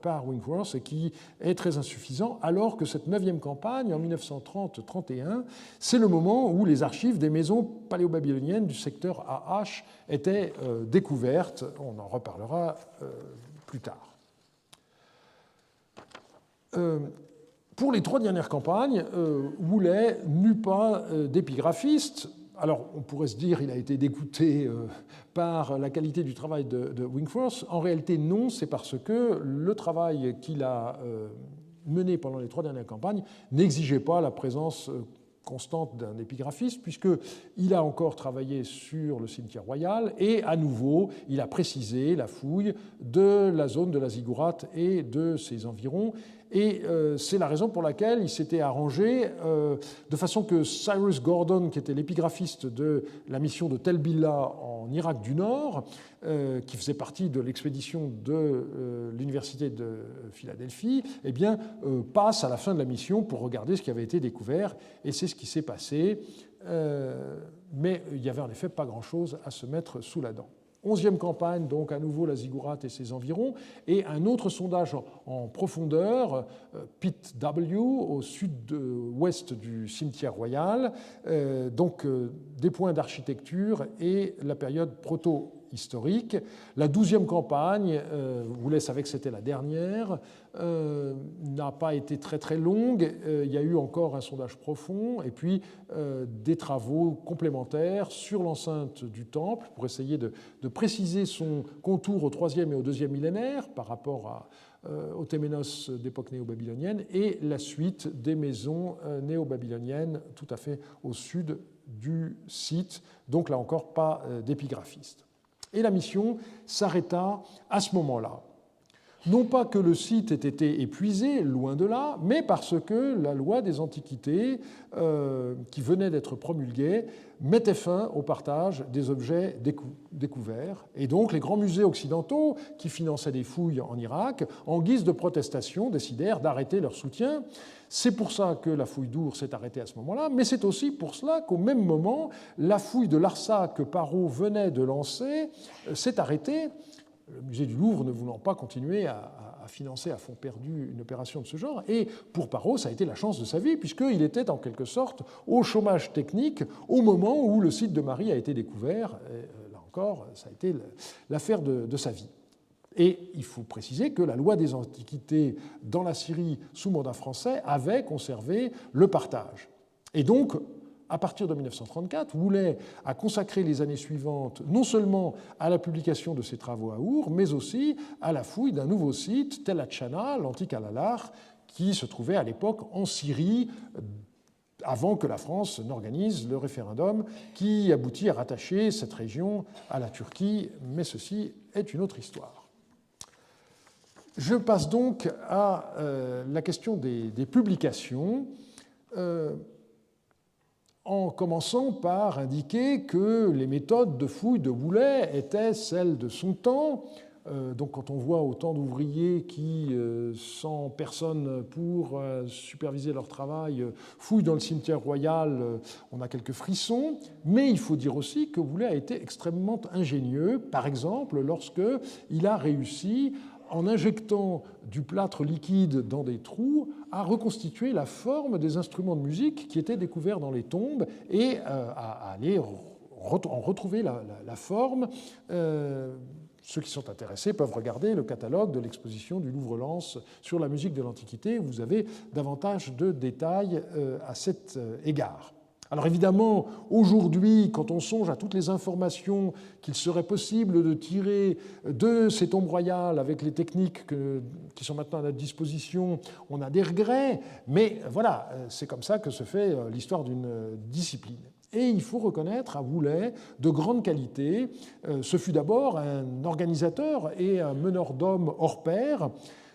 par Winkworth et qui est très insuffisant, alors que cette 9e campagne, en 1930-31, c'est le moment où les archives des maisons paléo-babyloniennes du secteur AH étaient découvertes. On en reparlera plus tard. Pour les 3 dernières campagnes, Woolley n'eut pas d'épigraphiste. Alors, on pourrait se dire qu'il a été dégoûté par la qualité du travail de Winkworth. En réalité, non, c'est parce que le travail qu'il a mené pendant les 3 dernières campagnes n'exigeait pas la présence constante d'un épigraphiste, puisqu'il a encore travaillé sur le cimetière royal et, à nouveau, il a précisé la fouille de la zone de la Ziggourate et de ses environs. Et c'est la raison pour laquelle il s'était arrangé de façon que Cyrus Gordon, qui était l'épigraphiste de la mission de Tel Billah en Irak du Nord, qui faisait partie de l'expédition de l'université de Philadelphie, eh bien, passe à la fin de la mission pour regarder ce qui avait été découvert. Et c'est ce qui s'est passé. Mais il n'y avait en effet pas grand-chose à se mettre sous la dent. 11e campagne, donc à nouveau la Ziggourate et ses environs, et un autre sondage en profondeur, Pit W, au sud-ouest du cimetière royal, donc des points d'architecture et la période proto-historique. La 12e campagne, Woolley savait que c'était la dernière, n'a pas été très très longue. Il y a eu encore un sondage profond et puis des travaux complémentaires sur l'enceinte du temple pour essayer de préciser son contour au 3e et au 2e millénaire par rapport au Téménos d'époque néo-babylonienne et la suite des maisons néo-babyloniennes tout à fait au sud du site. Donc là encore, pas d'épigraphiste. Et la mission s'arrêta à ce moment-là. Non pas que le site ait été épuisé, loin de là, mais parce que la loi des Antiquités, qui venait d'être promulguée, mettait fin au partage des objets découverts. Et donc les grands musées occidentaux, qui finançaient des fouilles en Irak, en guise de protestation, décidèrent d'arrêter leur soutien. C'est pour ça que la fouille d'Our s'est arrêtée à ce moment-là, mais c'est aussi pour cela qu'au même moment, la fouille de Larsa que Parrot venait de lancer s'est arrêtée. Le musée du Louvre ne voulant pas continuer à financer à fond perdu une opération de ce genre. Et pour Parrot, ça a été la chance de sa vie, puisqu'il était en quelque sorte au chômage technique au moment où le site de Marie a été découvert. Et là encore, ça a été l'affaire de sa vie. Et il faut préciser que la loi des Antiquités dans la Syrie sous mandat français avait conservé le partage. Et donc, à partir de 1934, Woolley a consacré les années suivantes non seulement à la publication de ses travaux à Our, mais aussi à la fouille d'un nouveau site, Tel Hatchana, l'antique Al-Alar, qui se trouvait à l'époque en Syrie, avant que la France n'organise le référendum qui aboutit à rattacher cette région à la Turquie, mais ceci est une autre histoire. Je passe donc à la question des publications. En commençant par indiquer que les méthodes de fouille de Woolley étaient celles de son temps. Donc quand on voit autant d'ouvriers qui, sans personne pour superviser leur travail, fouillent dans le cimetière royal, on a quelques frissons. Mais il faut dire aussi que Woolley a été extrêmement ingénieux, par exemple lorsqu'il a réussi, en injectant du plâtre liquide dans des trous, à reconstituer la forme des instruments de musique qui étaient découverts dans les tombes et à aller en retrouver la forme. Ceux qui sont intéressés peuvent regarder le catalogue de l'exposition du Louvre-Lens sur la musique de l'Antiquité, où vous avez davantage de détails à cet égard. Alors évidemment, aujourd'hui, quand on songe à toutes les informations qu'il serait possible de tirer de ces tombes royales avec les techniques qui sont maintenant à notre disposition, on a des regrets, mais voilà, c'est comme ça que se fait l'histoire d'une discipline. Et il faut reconnaître à Woolley de grandes qualités. Ce fut d'abord un organisateur et un meneur d'hommes hors pair.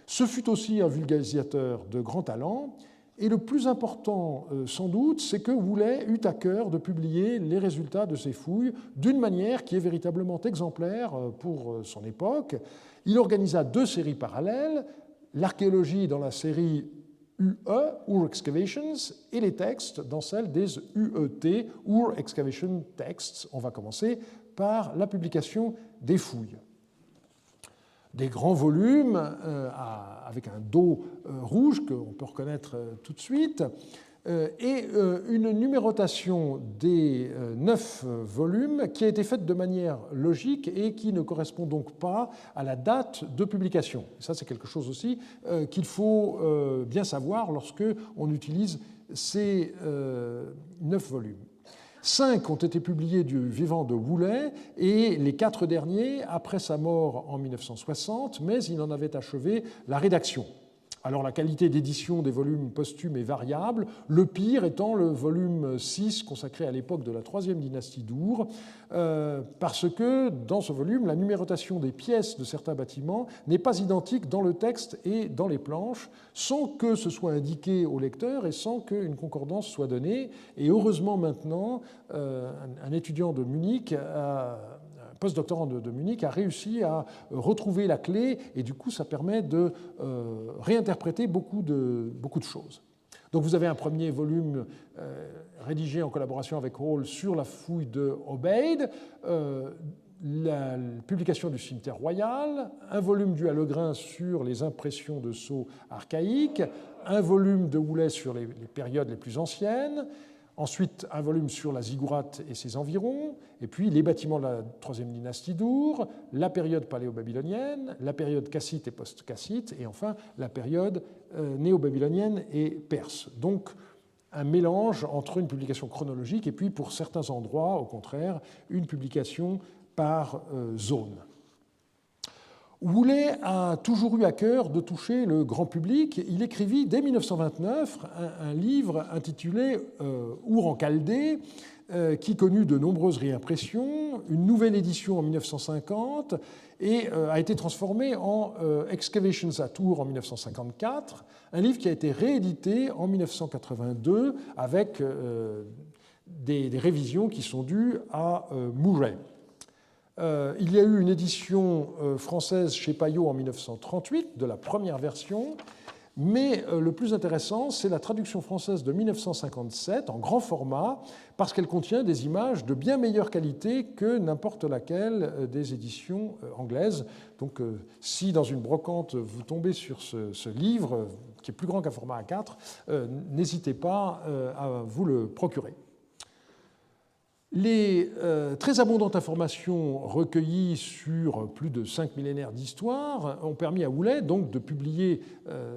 Ce fut aussi un vulgarisateur de grand talent. Et le plus important, sans doute, c'est que Woolley eut à cœur de publier les résultats de ses fouilles d'une manière qui est véritablement exemplaire pour son époque. Il organisa 2 séries parallèles, l'archéologie dans la série UE, Ur Excavations, et les textes dans celle des UET, Ur Excavation Texts. On va commencer par la publication des fouilles. Des grands volumes avec un dos rouge qu'on peut reconnaître tout de suite, et une numérotation des 9 volumes qui a été faite de manière logique et qui ne correspond donc pas à la date de publication. Et ça, c'est quelque chose aussi qu'il faut bien savoir lorsque on utilise ces 9 volumes. 5 ont été publiés du vivant de Woolley et les 4 derniers après sa mort en 1960, mais il en avait achevé la rédaction. Alors la qualité d'édition des volumes posthumes est variable, le pire étant le volume 6 consacré à l'époque de la 3e dynastie d'Our, parce que dans ce volume, la numérotation des pièces de certains bâtiments n'est pas identique dans le texte et dans les planches, sans que ce soit indiqué au lecteur et sans qu'une concordance soit donnée. Et heureusement maintenant, un étudiant de Munich postdoctorant de Munich a réussi à retrouver la clé et du coup ça permet de réinterpréter beaucoup de choses. Donc vous avez un premier volume rédigé en collaboration avec Hall sur la fouille de Obeid, la publication du cimetière royal, un volume du Hallegrin sur les impressions de sceaux archaïques, un volume de Woolley sur les périodes les plus anciennes, ensuite un volume sur la ziggourate et ses environs, et puis les bâtiments de la 3e dynastie d'Our, la période paléo-babylonienne, la période cassite et post-cassite, et enfin la période néo-babylonienne et perse. Donc un mélange entre une publication chronologique et puis pour certains endroits, au contraire, une publication par zone. Houlet a toujours eu à cœur de toucher le grand public. Il écrivit dès 1929 un livre intitulé Our en Chaldée, qui connut de nombreuses réimpressions, une nouvelle édition en 1950 et a été transformé en Excavations at Our en 1954, un livre qui a été réédité en 1982 avec des révisions qui sont dues à Murray. Il y a eu une édition française chez Payot en 1938 de la première version, mais le plus intéressant, c'est la traduction française de 1957 en grand format, parce qu'elle contient des images de bien meilleure qualité que n'importe laquelle des éditions anglaises. Donc si dans une brocante vous tombez sur ce livre, qui est plus grand qu'un format A4, n'hésitez pas à vous le procurer. Les très abondantes informations recueillies sur plus de 5 millénaires d'histoire ont permis à Houlet donc de publier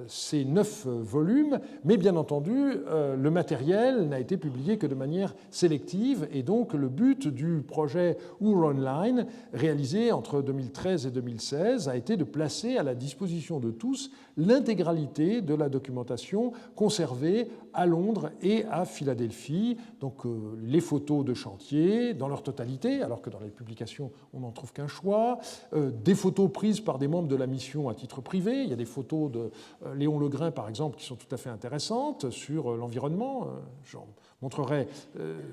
ces 9 volumes, mais bien entendu, le matériel n'a été publié que de manière sélective, et donc le but du projet Our Online, réalisé entre 2013 et 2016, a été de placer à la disposition de tous l'intégralité de la documentation conservée à Londres et à Philadelphie, donc les photos de chantier dans leur totalité, alors que dans les publications on n'en trouve qu'un choix, des photos prises par des membres de la mission à titre privé. Il y a des photos de Léon Legrain par exemple qui sont tout à fait intéressantes sur l'environnement, j'en montrerai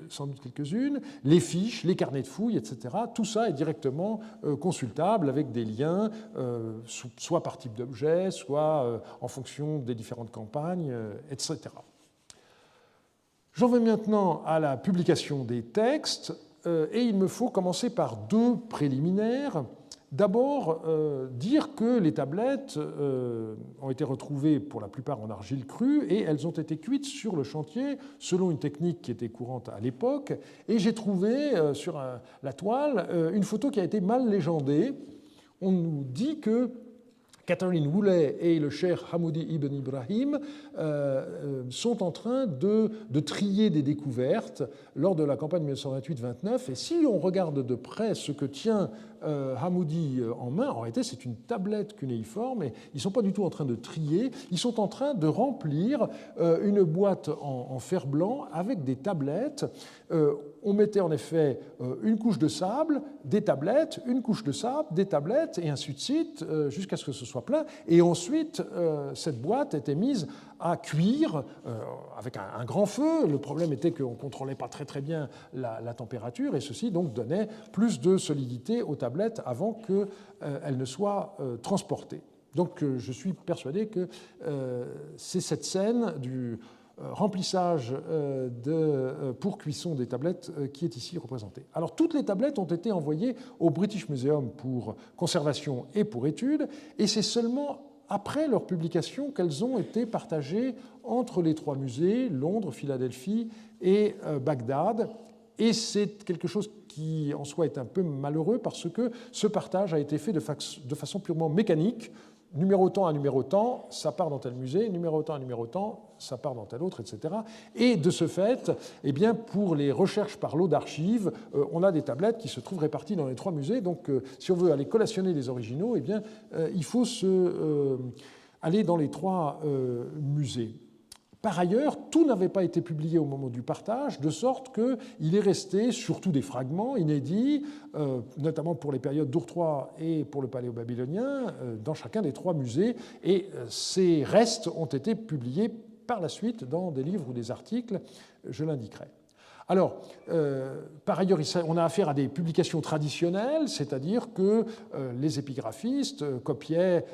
sans doute quelques-unes, les fiches, les carnets de fouilles, etc. Tout ça est directement consultable avec des liens, soit par type d'objet, soit en fonction des différentes campagnes, etc. J'en vais maintenant à la publication des textes, et il me faut commencer par 2 préliminaires. D'abord, dire que les tablettes ont été retrouvées pour la plupart en argile crue, et elles ont été cuites sur le chantier selon une technique qui était courante à l'époque. Et j'ai trouvé sur la toile une photo qui a été mal légendée. On nous dit que Catherine Houlet et le cheikh Hamoudi ibn Ibrahim sont en train de trier des découvertes lors de la campagne 1928-29. Et si on regarde de près ce que tient Hamoudi en main, en réalité c'est une tablette cunéiforme, et ils ne sont pas du tout en train de trier, ils sont en train de remplir une boîte en fer blanc avec des tablettes. On mettait en effet une couche de sable, des tablettes, une couche de sable, des tablettes, et ainsi de suite, jusqu'à ce que ce soit plein. Et ensuite, cette boîte était mise à cuire avec un grand feu. Le problème était qu'on ne contrôlait pas très bien la température, et ceci donc donnait plus de solidité aux tablettes avant qu'elles ne soient transportées. Donc je suis persuadé que c'est cette scène du remplissage pour cuisson des tablettes qui est ici représentée. Alors toutes les tablettes ont été envoyées au British Museum pour conservation et pour étude, et c'est seulement après leur publication qu'elles ont été partagées entre les 3 musées, Londres, Philadelphie et Bagdad. Et c'est quelque chose qui en soi est un peu malheureux, parce que ce partage a été fait de façon purement mécanique. Numéro temps à numéro temps, ça part dans tel musée, numéro temps à numéro temps, ça part dans tel autre, etc. Et de ce fait, eh bien, pour les recherches par lot d'archives, on a des tablettes qui se trouvent réparties dans les 3 musées. Donc, si on veut aller collationner les originaux, eh bien, il faut aller dans les 3 musées. Par ailleurs, tout n'avait pas été publié au moment du partage, de sorte qu'il est resté surtout des fragments inédits, notamment pour les périodes d'Ur III et pour le Paléo-babylonien, dans chacun des 3 musées. Et ces restes ont été publiés par la suite dans des livres ou des articles, je l'indiquerai. Alors, par ailleurs, on a affaire à des publications traditionnelles, c'est-à-dire que les épigraphistes copiaient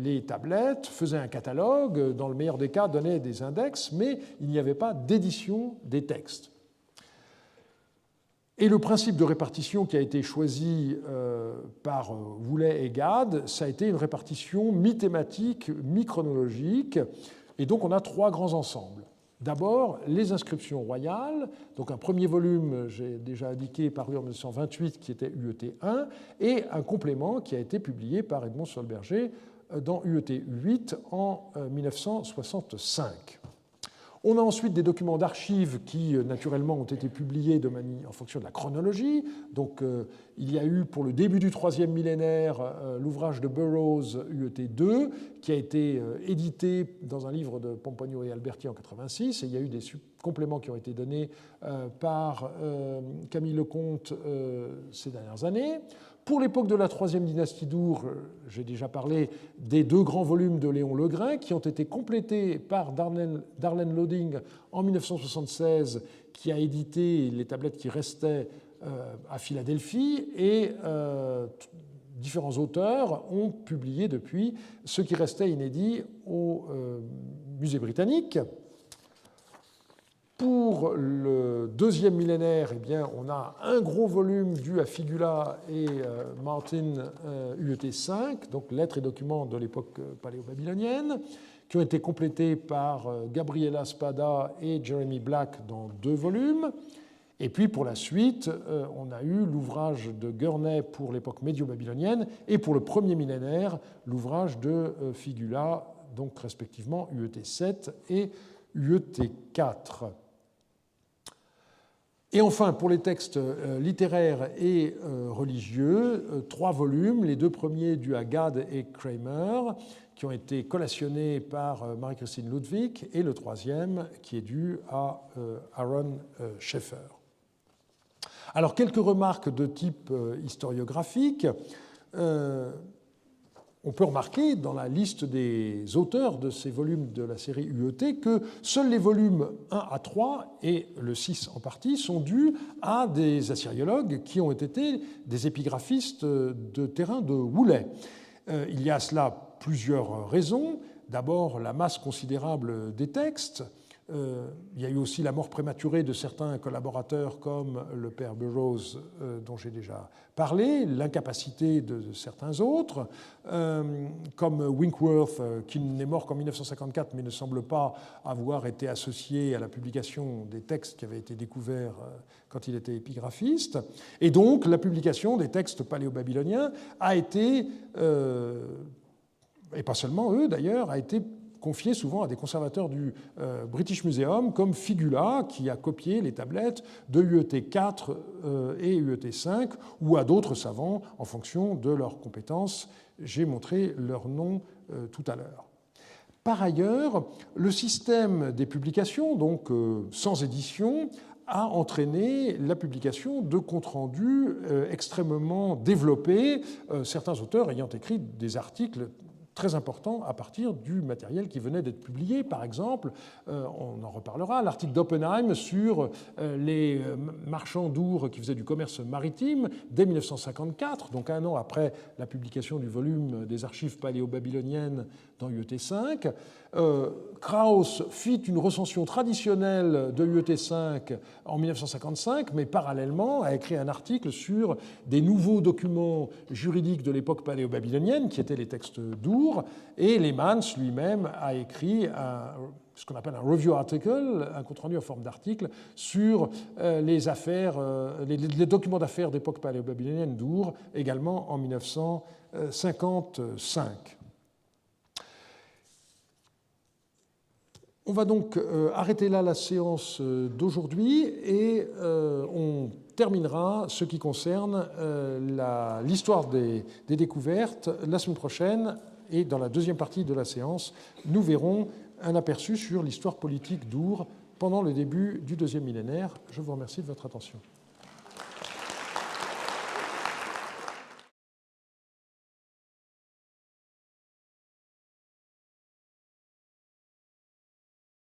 les tablettes, faisaient un catalogue, dans le meilleur des cas donnaient des index, mais il n'y avait pas d'édition des textes. Et le principe de répartition qui a été choisi par Houlet et Gad, ça a été une répartition mi-thématique, mi-chronologique, et donc on a 3 grands ensembles. D'abord, les inscriptions royales, donc un premier volume, j'ai déjà indiqué, paru en 1928, qui était UET 1, et un complément qui a été publié par Edmond Solberger dans UET 8 en 1965. On a ensuite des documents d'archives qui, naturellement, ont été publiés en fonction de la chronologie. Donc, il y a eu, pour le début du troisième millénaire, l'ouvrage de Burroughs, UET2, qui a été édité dans un livre de Pomponio et Alberti en 86. Et il y a eu des compléments qui ont été donnés par Camille Lecomte ces dernières années. Pour l'époque de la troisième dynastie d'Ur, j'ai déjà parlé des 2 grands volumes de Léon Legrain qui ont été complétés par Darlene Loading en 1976, qui a édité les tablettes qui restaient à Philadelphie, et différents auteurs ont publié depuis ce qui restait inédit au musée britannique. Pour le deuxième millénaire, eh bien, on a un gros volume dû à Figula et Martin, UET5, donc lettres et documents de l'époque paléo-babylonienne, qui ont été complétés par Gabriela Spada et Jeremy Black dans 2 volumes. Et puis pour la suite, on a eu l'ouvrage de Gurney pour l'époque médio-babylonienne et pour le premier millénaire, l'ouvrage de Figula, donc respectivement UET7 et UET4. Et enfin, pour les textes littéraires et religieux, 3 volumes, les 2 premiers dus à Gad et Kramer, qui ont été collationnés par Marie-Christine Ludwig, et le 3e qui est dû à Aaron Schaeffer. Alors, quelques remarques de type historiographique. On peut remarquer dans la liste des auteurs de ces volumes de la série UET que seuls les volumes 1 à 3 et le 6 en partie sont dus à des assyriologues qui ont été des épigraphistes de terrain de Woolley. Il y a à cela plusieurs raisons. D'abord, la masse considérable des textes. Il y a eu aussi la mort prématurée de certains collaborateurs comme le père Burroughs dont j'ai déjà parlé, l'incapacité de certains autres, comme Winkworth qui n'est mort qu'en 1954 mais ne semble pas avoir été associé à la publication des textes qui avaient été découverts quand il était épigraphiste. Et donc la publication des textes paléo-babyloniens a été, et pas seulement eux d'ailleurs, a été confié souvent à des conservateurs du British Museum, comme Figula, qui a copié les tablettes de UET4 et UET5, ou à d'autres savants en fonction de leurs compétences. J'ai montré leurs noms tout à l'heure. Par ailleurs, le système des publications, donc sans édition, a entraîné la publication de comptes rendus extrêmement développés, certains auteurs ayant écrit des articles très important à partir du matériel qui venait d'être publié. Par exemple, on en reparlera, l'article d'Oppenheim sur les marchands d'Our qui faisaient du commerce maritime dès 1954, donc 1 an après la publication du volume des archives paléo-babyloniennes dans UET5. Krauss fit une recension traditionnelle de UET5 en 1955, mais parallèlement a écrit un article sur des nouveaux documents juridiques de l'époque paléo-babylonienne, qui étaient les textes d'Our, et Lehmann lui-même a écrit ce qu'on appelle un review article, un compte-rendu en forme d'article, sur les affaires, les documents d'affaires d'époque paléo-babylonienne d'Our, également en 1955. On va donc arrêter là la séance d'aujourd'hui et on terminera ce qui concerne l'histoire des découvertes la semaine prochaine. Et dans la deuxième partie de la séance, nous verrons un aperçu sur l'histoire politique d'Our pendant le début du deuxième millénaire. Je vous remercie de votre attention.